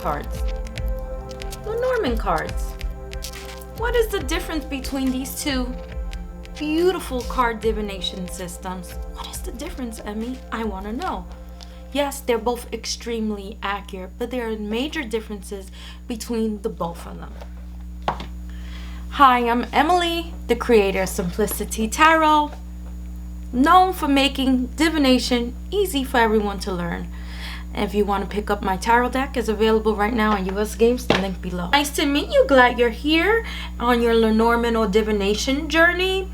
cards. Lenormand cards. What is the difference between these two beautiful card divination systems? What is the difference, Emmy? I want to know. Yes, they're both extremely accurate, but there are major differences between the both of them. Hi, I'm Emilie, the creator of Simplicity Tarot, known for making divination easy for everyone to learn. If you want to pick up my tarot deck, it's available right now on US Games, the link below. Nice to meet you. Glad you're here on your Lenormand or divination journey.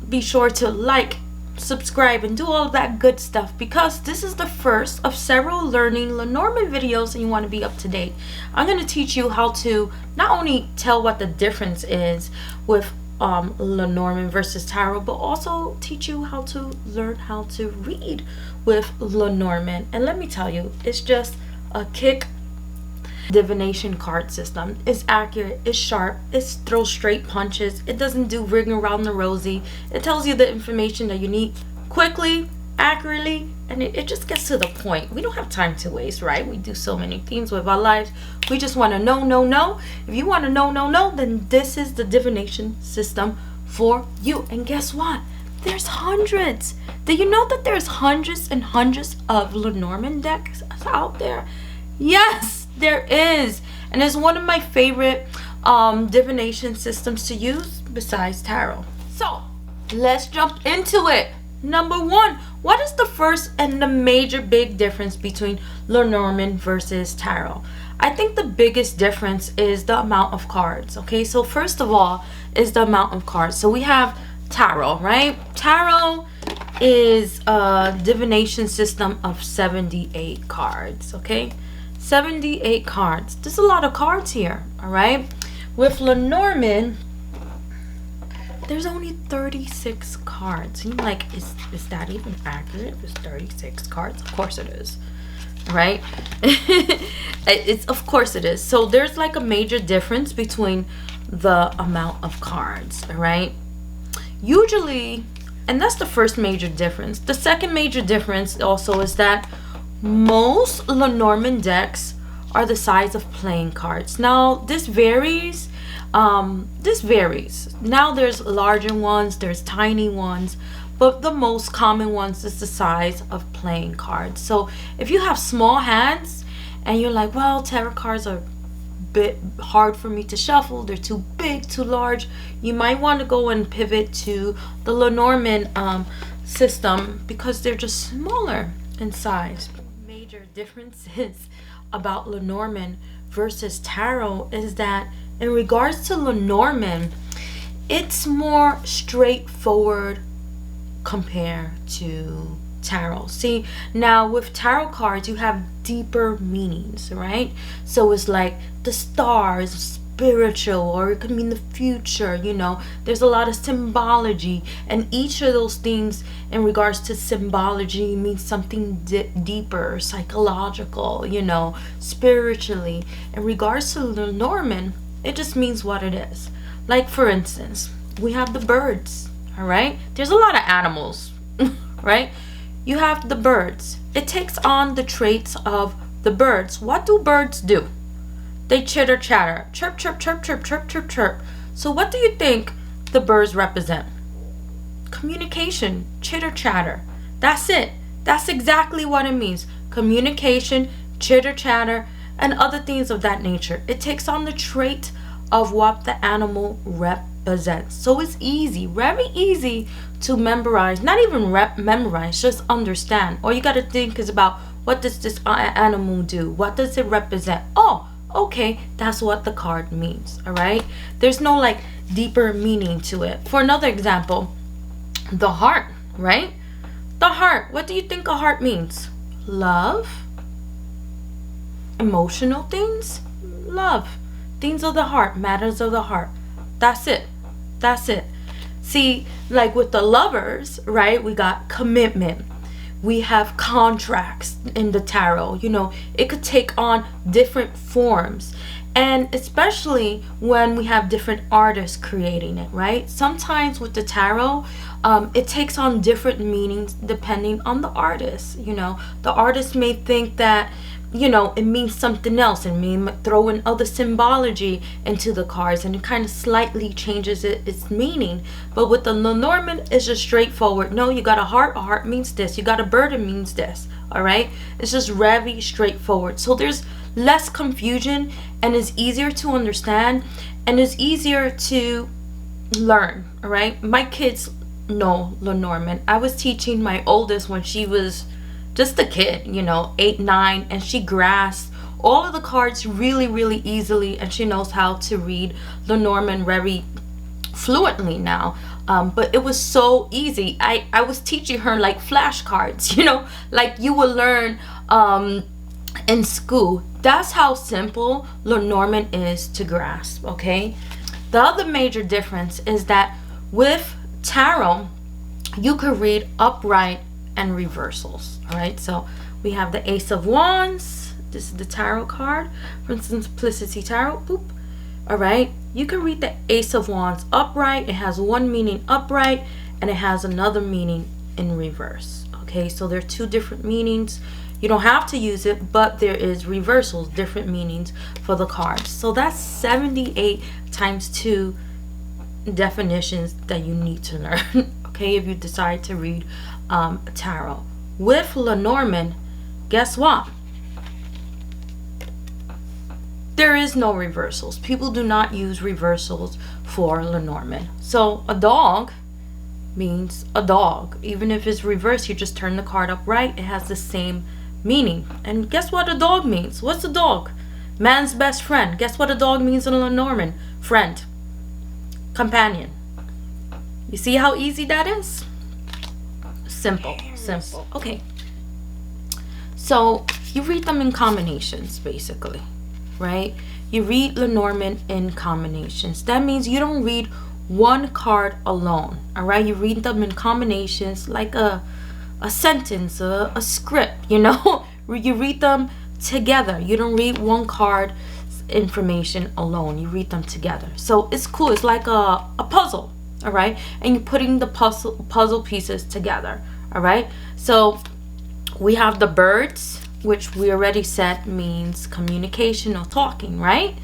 Be sure to like, subscribe, and do all that good stuff, because this is the first of several learning Lenormand videos and you want to be up to date. I'm going to teach you how to not only tell what the difference is with Lenormand versus tarot, but also teach you how to learn how to read with Lenormand. And let me tell you, it's just a kick divination card system. It's accurate, it's sharp, it throws straight punches, it doesn't do ring around the rosy. It tells you the information that you need quickly, accurately, and it just gets to the point. We don't have time to waste, right? We do so many things with our lives. We just want to know. If you want to know, then this is the divination system for you. And guess what? There's hundreds. Did you know that there's hundreds and hundreds of Lenormand decks out there? Yes, there is. And it's one of my favorite divination systems to use besides tarot. So let's jump into it. Number one, what is the first and the major big difference between Lenormand versus tarot? I think the biggest difference is the amount of cards. Okay, so first of all is the amount of cards. So we have tarot, right? Tarot is a divination system of 78 cards. Okay, 78 cards. There's a lot of cards here. All right, with Lenormand, there's only 36 cards. And you're like, is that even accurate? If it's 36 cards, of course it is, right? Of course it is. So there's like a major difference between the amount of cards, right? Usually, and that's the first major difference. The second major difference also is that most Lenormand decks are the size of playing cards. Now this varies. Now there's larger ones, there's tiny ones, but the most common ones is the size of playing cards. So if you have small hands and you're like, well, tarot cards are a bit hard for me to shuffle, they're too big, too large, you might want to go and pivot to the Lenormand system, because they're just smaller in size. Major differences about Lenormand versus tarot is that in regards to Lenormand, it's more straightforward compared to tarot. See, now with tarot cards, you have deeper meanings, right? So it's like the stars, spiritual, or it could mean the future, you know. There's a lot of symbology, and each of those things in regards to symbology means something deeper, psychological, you know, spiritually. In regards to Lenormand, it just means what it is. Like, for instance, we have the birds, all right? There's a lot of animals, right? You have the birds. It takes on the traits of the birds. What do birds do? They chitter chatter, chirp, chirp, chirp, chirp, chirp, chirp, chirp. So what do you think the birds represent? Communication, chitter chatter. That's it. That's exactly what it means. Communication, chitter chatter, and other things of that nature. It takes on the trait of what the animal represents. So it's easy, very easy to memorize. Not even memorize, just understand. All you got to think is about, what does this animal do? What does it represent? Oh, okay, that's what the card means. All right, there's no like deeper meaning to it. For another example, the heart, right? The heart, what do you think a heart means? Love, emotional things, love, things of the heart, matters of the heart. That's it. That's it. See, like with the lovers, right? We got commitment. We have contracts in the tarot. You know, it could take on different forms. And especially when we have different artists creating it, right? Sometimes with the tarot, it takes on different meanings depending on the artist. You know, the artist may think that you know, it means something else, and mean throw in other symbology into the cards, and it kind of slightly changes its meaning. But with the Lenormand, it's just straightforward. No, you got a heart means this. You got a bird, it means this. All right, it's just very straightforward. So there's less confusion, and it's easier to understand, and it's easier to learn. All right, my kids know Lenormand. I was teaching my oldest when she was just a kid, you know, 8, 9, and she grasped all of the cards really, really easily, and she knows how to read Lenormand very fluently now. But it was so easy. I was teaching her like flashcards, you know, like you will learn in school. That's how simple Lenormand is to grasp, okay? The other major difference is that with tarot, you could read upright and reversals. All right, so we have the Ace of Wands. This is the tarot card from Simplicity Tarot. Boop. All right, you can read the Ace of Wands upright. It has one meaning upright, and it has another meaning in reverse. Okay, so there are two different meanings. You don't have to use it, but there is reversals, different meanings for the cards. So that's 78 times 2 definitions that you need to learn. Okay, if you decide to read tarot. With Lenormand, guess what? There is no reversals. People do not use reversals for Lenormand. So a dog means a dog. Even if it's reversed, you just turn the card upright. It has the same meaning. And guess what a dog means? What's a dog? Man's best friend. Guess what a dog means in Lenormand? Friend. Companion. You see how easy that is? Simple. Okay. So you read them in combinations, basically, right? You read Lenormand in combinations. That means you don't read one card alone, all right? You read them in combinations, like a sentence, a script, you know? You read them together. You don't read one card information alone. You read them together. So it's cool. It's like a puzzle, all right? And you're putting the puzzle pieces together, all right? So we have the birds, which we already said means communication or talking, right?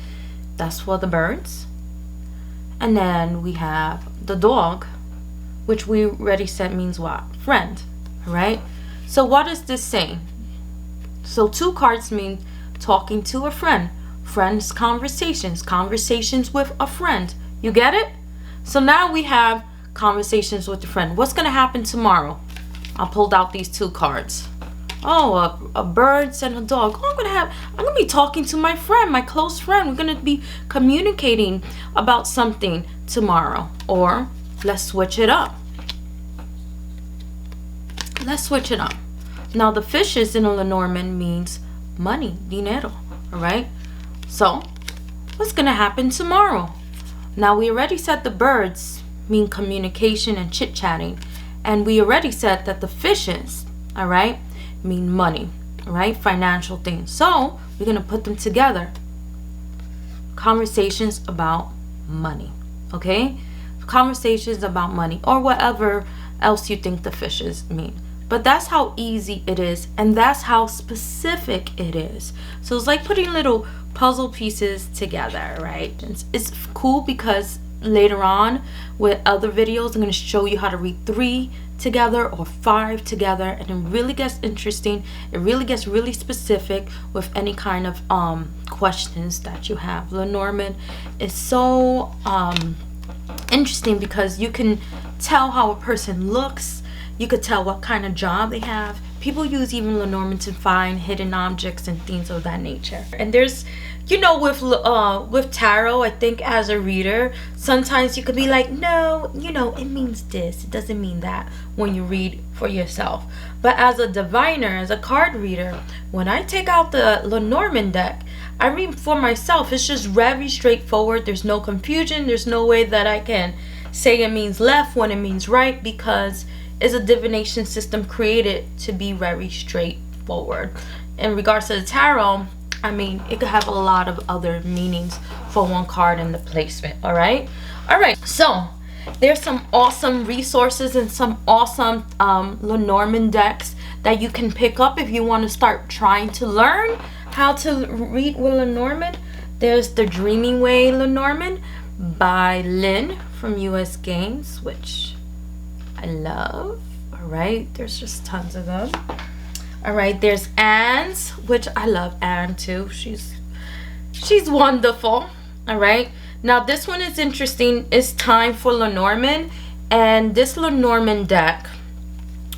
That's for the birds. And then we have the dog, which we already said means what? Friend, all right? So what is this saying? So 2 cards mean talking to a friend. Friends, conversations with a friend. You get it? So now we have conversations with a friend. What's going to happen tomorrow? I pulled out these 2 cards. Oh, a bird and a dog. Oh, I'm gonna be talking to my friend, my close friend. We're gonna be communicating about something tomorrow. Or let's switch it up. Now the fishes in a Lenormand means money, dinero. All right. So what's gonna happen tomorrow? Now we already said the birds mean communication and chit-chatting, and we already said that the fishes, all right, mean money, all right, financial things. So we're gonna put them together. Conversations about money, okay? Conversations about money, or whatever else you think the fishes mean. But that's how easy it is, and that's how specific it is. So it's like putting little puzzle pieces together, right? It's cool because later on with other videos, I'm going to show you how to read 3 together or 5 together, and it really gets interesting. It really gets really specific with any kind of questions that you have. Lenormand is so interesting because you can tell how a person looks. You could tell what kind of job they have. People use even Lenormand to find hidden objects and things of that nature. And there's, you know, with tarot, I think as a reader, sometimes you could be like, no, you know, it means this. It doesn't mean that when you read for yourself. But as a diviner, as a card reader, when I take out the Lenormand deck, I read for myself. It's just very straightforward. There's no confusion. There's no way that I can say it means left when it means right, because it's a divination system created to be very straightforward. In regards to the tarot, I mean, it could have a lot of other meanings for one card in the placement, all right? All right, so there's some awesome resources and some awesome Lenormand decks that you can pick up if you want to start trying to learn. How to Read with Lenormand. There's The Dreaming Way Lenormand by Lynn from US Games, which I love. All right, there's just tons of them. All right, there's Anne's, which I love Anne too. She's wonderful. All right, now this one is interesting. It's Time for Lenormand, and this Lenormand deck,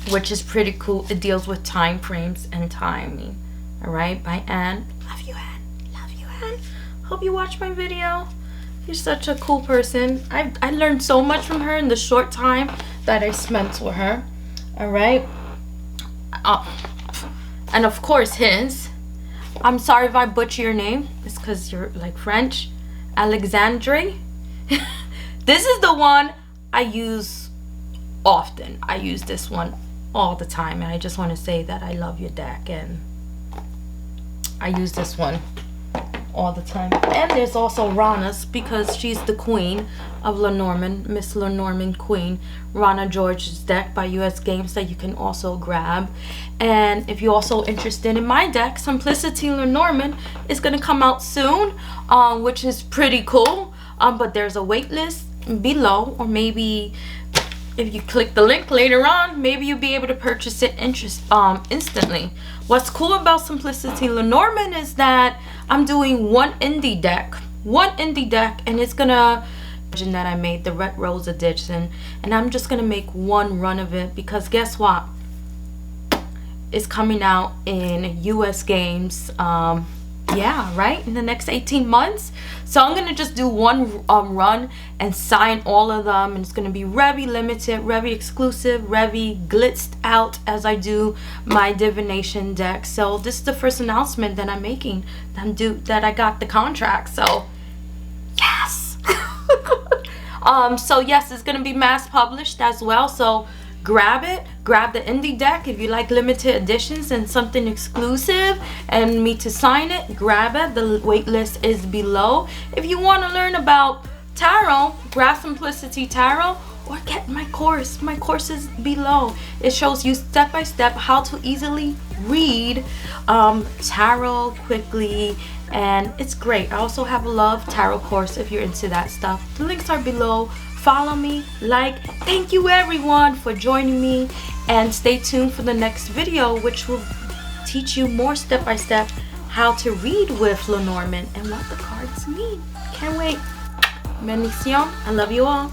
which is pretty cool, it deals with time frames and timing. All right, by Anne. Love you, Anne. Love you, Anne. Hope you watch my video. You're such a cool person. I learned so much from her in the short time that I spent with her. All right. And of course his. I'm sorry if I butcher your name. It's because you're like French. Alexandre. This is the one I use often. I use this one all the time. And I just want to say that I love your deck. And I use this one all the time. And there's also Rana's, because she's the queen of Lenormand, Miss Lenormand Queen. Rana George's deck by US Games that you can also grab. And if you're also interested in my deck, Simplicity Lenormand is going to come out soon, which is pretty cool. But there's a waitlist below, or maybe if you click the link later on, maybe you'll be able to purchase it instantly. What's cool about Simplicity Lenormand is that I'm doing one indie deck, and it's gonna that I made, the Red Rose edition, and I'm just gonna make one run of it, because guess what, it's coming out in US Games yeah, right, in the next 18 months. So I'm gonna just do one run and sign all of them, and it's gonna be very limited, very exclusive, very glitzed out as I do my divination deck. So this is the first announcement that I'm making, that I got the contract. So yes. So yes, it's gonna be mass published as well. So grab it, grab the indie deck if you like limited editions and something exclusive and me to sign it. Grab it. The waitlist is below. If you want to learn about tarot, grab Simplicity Tarot, or get my course. My course is below. It shows you step by step how to easily read tarot quickly, and it's great. I also have a love tarot course if you're into that stuff. The links are below. Follow me, like. Thank you everyone for joining me, and stay tuned for the next video, which will teach you more step by step how to read with Lenormand and what the cards mean. Can't wait. Bendición. I love you all.